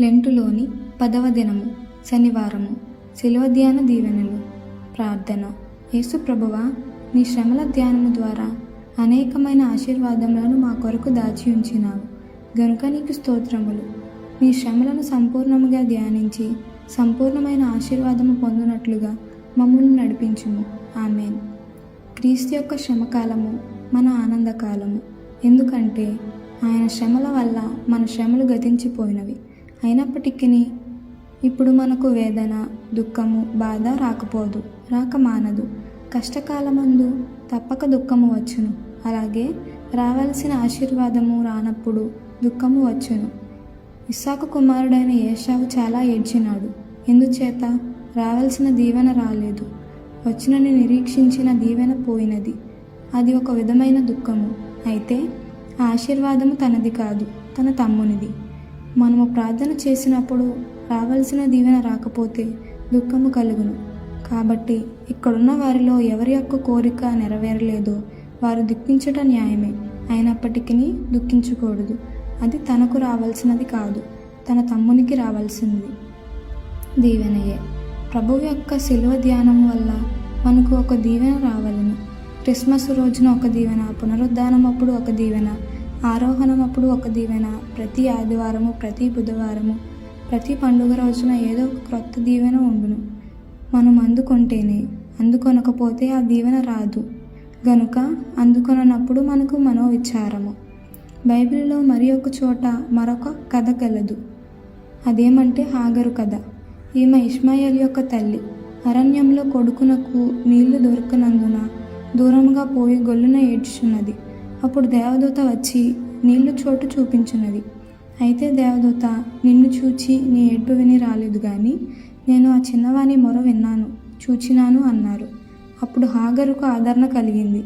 లెంటులోని 10వ దినము శనివారము. శిలువ ధ్యాన దీవెనలు. ప్రార్థన. యేసు ప్రభువా, నీ శ్రమల ధ్యానము ద్వారా అనేకమైన ఆశీర్వాదములను మా కొరకు దాచి ఉంచినావు గనుక నీకు స్తోత్రములు. నీ శ్రమలను సంపూర్ణముగా ధ్యానించి సంపూర్ణమైన ఆశీర్వాదము పొందునట్లుగా మమ్మల్ని నడిపించుము. ఆమేన్. క్రీస్తు యొక్క శ్రమకాలము మన ఆనందకాలము. ఎందుకంటే ఆయన శ్రమల వల్ల మన శ్రమలు గతించిపోయినవి. అయినప్పటికీ ఇప్పుడు మనకు వేదన, దుఃఖము, బాధ రాకమానదు. కష్టకాలమందు తప్పక దుఃఖము వచ్చును. అలాగే రావలసిన ఆశీర్వాదము రానప్పుడు దుఃఖము వచ్చును. ఇస్సాకు కుమారుడైన ఏశావు చాలా ఏడ్చినాడు. ఎందుచేత? రావలసిన దీవెన రాలేదు. వచ్చినని నిరీక్షించిన దీవెన పోయినది. అది ఒక విధమైన దుఃఖము. అయితే ఆ ఆశీర్వాదము తనది కాదు, తన తమ్మునిది. మనము ప్రార్థన చేసినప్పుడు రావలసిన దీవెన రాకపోతే దుఃఖము కలుగును. కాబట్టి ఇక్కడున్న వారిలో ఎవరి యొక్క కోరిక నెరవేరలేదో వారు దుఃఖించట న్యాయమే. అయినప్పటికీ దుఃఖించకూడదు. అది తనకు రావాల్సినది కాదు, తన తమ్మునికి రావాల్సింది దీవెనయే. ప్రభువు యొక్క శిలువ ధ్యానం వల్ల మనకు ఒక దీవెన రావాలను. క్రిస్మస్ రోజున ఒక దీవెన, పునరుద్ధానం అప్పుడు ఒక దీవెన, ఆరోహణం అప్పుడు ఒక దీవెన, ప్రతి ఆదివారము, ప్రతి బుధవారము, ప్రతి పండుగ రోజున ఏదో ఒక క్రొత్త దీవెన ఉండును. మనం అందుకొంటేనే, అందుకొనకపోతే ఆ దీవెన రాదు. గనుక అందుకొనప్పుడు మనకు మనోవిచారము. బైబిల్లో మరి ఒక చోట మరొక కథ కలదు. అదేమంటే హాగరు కథ. ఈమె ఇష్మాయేలు యొక్క తల్లి. అరణ్యంలో కొడుకునకు నీళ్లు దొరకనందున దూరంగా పోయి గొల్లున ఏడ్చుచున్నది. అప్పుడు దేవదూత వచ్చి నీళ్లు చోటు చూపించున్నది. అయితే దేవదూత, నిన్ను చూచి నీ ఏడ్పు విని రాలేదు గాని నేను ఆ చిన్నవాని మొర విన్నాను, చూచినాను అన్నారు. అప్పుడు హాగరుకు ఆదరణ కలిగింది.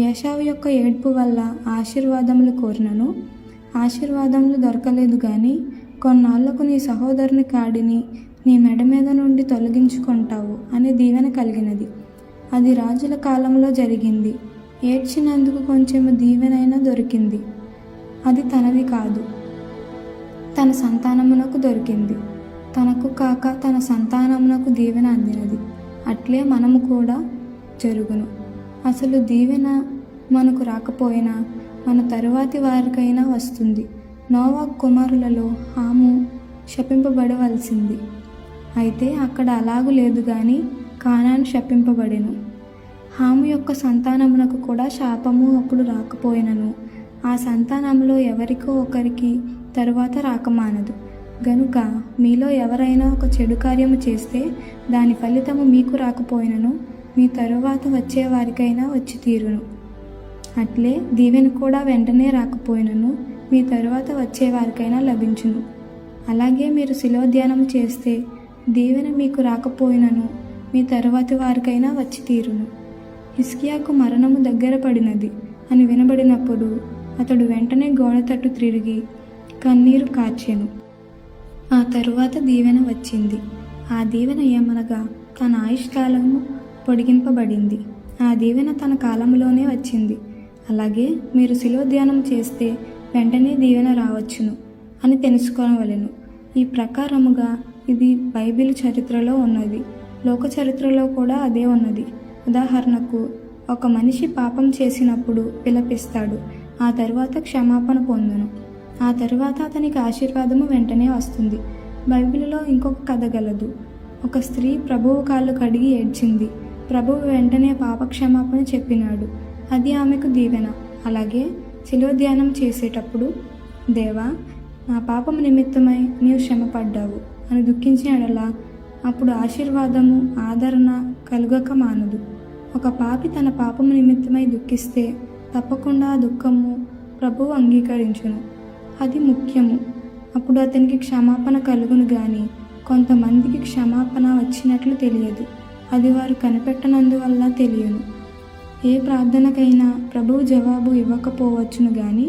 ఏశావు యొక్క ఏడ్పు వల్ల ఆశీర్వాదములు కోరినను ఆశీర్వాదములు దొరకలేదు గాని కొన్నాళ్లకు నీ సహోదరుని కాడిని నీ మెడ మీద నుండి తొలగించుకుంటావు అనే దీవెన కలిగినది. అది రాజుల కాలంలో జరిగింది. ఏడ్చినందుకు కొంచెము దీవెనైనా దొరికింది. అది తనది కాదు, తన సంతానమునకు దొరికింది. తనకు కాక తన సంతానమునకు దీవెన అందినది. అట్లే మనము కూడా జరుగును. అసలు దీవెన మనకు రాకపోయినా మన తరువాతి వారికైనా వస్తుంది. నోవా కుమారులలో హాము శపింపబడవలసింది. అయితే అక్కడ అలాగు లేదు గాని కానాను శపింపబడెను. హాము యొక్క సంతానమునకు కూడా శాపము అప్పుడు రాకపోయినను ఆ సంతానంలో ఎవరికో ఒకరికి తరువాత రాకమానదు. గనుక మీలో ఎవరైనా ఒక చెడు కార్యము చేస్తే దాని ఫలితము మీకు రాకపోయినను మీ తరువాత వచ్చే వారికైనా వచ్చి తీరును. అట్లే దీవెన కూడా వెంటనే రాకపోయినను మీ తరువాత వచ్చే వారికైనా లభించును. అలాగే మీరు శిలువ ధ్యానం చేస్తే దీవెన మీకు రాకపోయినను మీ తరువాతి వారికైనా వచ్చి తీరును. హిజ్కియాకు మరణము దగ్గర పడినది అని వినబడినప్పుడు అతడు వెంటనే గోడ తట్టు తిరిగి కన్నీరు కార్చెను. ఆ తరువాత దీవెన వచ్చింది. ఆ దీవెన ఏమనగా తన ఆయుష్కాలము పొడిగింపబడింది. ఆ దీవెన తన కాలంలోనే వచ్చింది. అలాగే మీరు శిలువ ధ్యానం చేస్తే వెంటనే దీవెన రావచ్చును అని తెలుసుకోవలెను. ఈ ప్రకారముగా ఇది బైబిల్ చరిత్రలో ఉన్నది. లోక చరిత్రలో కూడా అదే ఉన్నది. ఉదాహరణకు, ఒక మనిషి పాపం చేసినప్పుడు విలపిస్తాడు. ఆ తరువాత క్షమాపణ పొందును. ఆ తరువాత అతనికి ఆశీర్వాదము వెంటనే వస్తుంది. బైబిల్లో ఇంకొక కథ గలదు. ఒక స్త్రీ ప్రభువు కాళ్ళు కడిగి ఏడ్చింది. ప్రభువు వెంటనే పాప క్షమాపణ చెప్పినాడు. అది ఆమెకు దీవెన. అలాగే శిలువ ధ్యానం చేసేటప్పుడు, దేవా, నా పాపము నిమిత్తమై నీవు శ్రమపడ్డావు అని దుఃఖించినడలా అప్పుడు ఆశీర్వాదము, ఆదరణ కలుగక మానదు. ఒక పాపి తన పాపము నిమిత్తమై దుఃఖిస్తే తప్పకుండా ఆ దుఃఖము ప్రభువు అంగీకరించును. అది ముఖ్యము. అప్పుడు అతనికి క్షమాపణ కలుగును గాని కొంతమందికి క్షమాపణ వచ్చినట్లు తెలియదు. అది వారు కనిపెట్టనందువల్ల తెలియను. ఏ ప్రార్థనకైనా ప్రభువు జవాబు ఇవ్వకపోవచ్చును గాని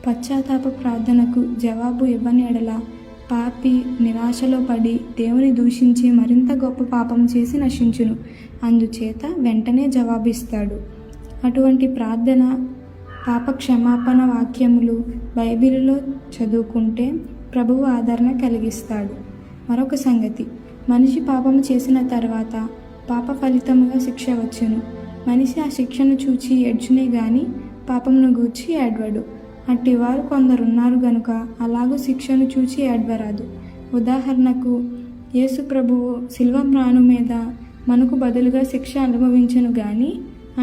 పశ్చాత్తాప ప్రార్థనకు జవాబు ఇవ్వని ఎడల పాపి నిరాశలో పడి దేవుని దూషించి మరింత గొప్ప పాపం చేసి నశించును. అందుచేత వెంటనే జవాబిస్తాడు. అటువంటి ప్రార్థన, పాప క్షమాపణ వాక్యములు బైబిలులో చదువుకుంటే ప్రభువు ఆదరణ కలిగిస్తాడు. మరొక సంగతి, మనిషి పాపము చేసిన తర్వాత పాప ఫలితముగా శిక్ష వచ్చును. మనిషి ఆ శిక్షను చూచి ఏడ్చునే గాని పాపమును గూర్చి ఏడ్వడు. అట్టివారు కొందరున్నారు గనుక అలాగూ శిక్షను చూచి ఏడ్వరాదు. ఉదాహరణకు, యేసు ప్రభువు శిల్వ మ్రాను మీద మనకు బదులుగా శిక్ష అనుభవించను గాని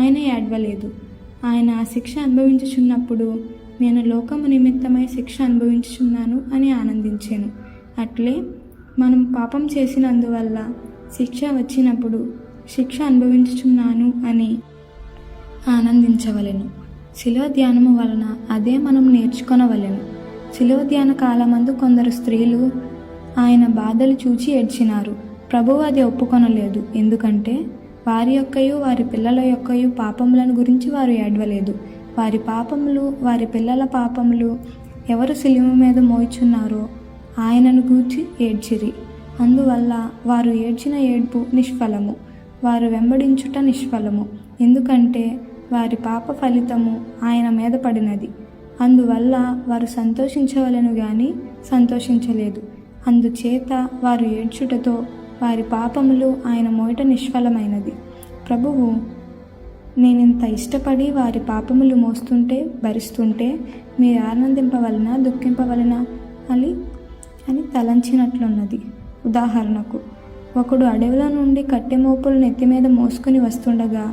ఆయన ఏడ్వలేదు. ఆయన ఆ శిక్ష అనుభవించుచున్నప్పుడు నేను లోకము నిమిత్తమై శిక్ష అనుభవించుచున్నాను అని ఆనందించాను. అట్లే మనం పాపం చేసినందువల్ల శిక్ష వచ్చినప్పుడు శిక్ష అనుభవించుచున్నాను అని ఆనందించవలెను. శిలువ ధ్యానము వలన అదే మనం నేర్చుకొనవలెను. శిలువ ధ్యాన కాలమందు కొందరు స్త్రీలు ఆయన బాధలు చూచి ఏడ్చినారు. ప్రభువు అది ఒప్పుకొనలేదు. ఎందుకంటే వారి యొక్కయు వారి పిల్లల యొక్కయు పాపములను గురించి వారు ఏడ్వలేదు. వారి పాపములు, వారి పిల్లల పాపములు ఎవరు శిలువ మీద మోయిచున్నారో ఆయనను గూర్చి ఏడ్చిరి. అందువల్ల వారు ఏడ్చిన ఏడ్పు నిష్ఫలము, వారు వెంబడించుట నిష్ఫలము. ఎందుకంటే వారి పాప ఫలితము ఆయన మీద పడినది. అందువల్ల వారు సంతోషించవలెను గాని సంతోషించలేదు. అందుచేత వారు ఏడ్చుటతో వారి పాపములు ఆయన మోయట నిష్ఫలమైనది. ప్రభువు, నేనింత ఇష్టపడి వారి పాపములు మోస్తుంటే, భరిస్తుంటే మీరు ఆనందింపవలన దుఃఖింపవలన అని తలంచినట్లున్నది. ఉదాహరణకు, ఒకడు అడవిలో నుండి కట్టె మోపులు నెత్తి మీద మోసుకుని వస్తుండగా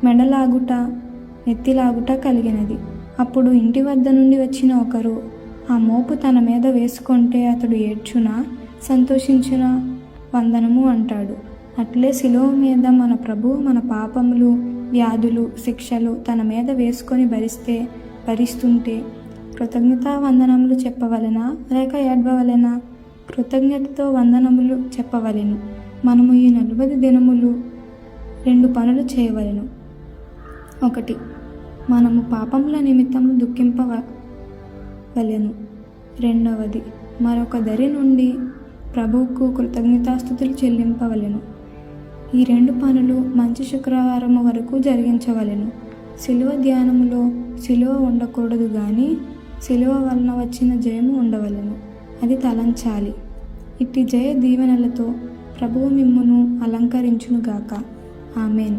మెడలాగుట, నెత్తిలాగుట కలిగినది. అప్పుడు ఇంటి వద్ద నుండి వచ్చిన ఒకరు ఆ మోపు తన మీద వేసుకుంటే అతడు ఏడ్చునా, సంతోషించునా? వందనము అంటాడు. అట్లే శిలువ మీద మన ప్రభువు మన పాపములు, వ్యాధులు, శిక్షలు తన మీద వేసుకొని భరిస్తుంటే కృతజ్ఞతా వందనములు చెప్పవలెనా లేక ఏడ్వవలెనా? కృతజ్ఞతతో వందనములు చెప్పవలెను. మనము ఈ 40 దినములు 2 పనులు చేయవలెను. 1. మనము పాపముల నిమిత్తము దుఃఖింపవలెను. 2. మరొక దరి నుండి ప్రభువుకు కృతజ్ఞతాస్తుతులు చెల్లింపవలెను. ఈ 2 పనులు మంచి శుక్రవారము వరకు జరిగించవలెను. శిలువ ధ్యానములో శిలువ ఉండకూడదు గాని శిలువ వలన వచ్చిన జయము ఉండవలెను. అది తలంచాలి. ఇట్టి జయ దీవెనలతో ప్రభువు మిమ్మును అలంకరించునుగాక. ఆమేన్.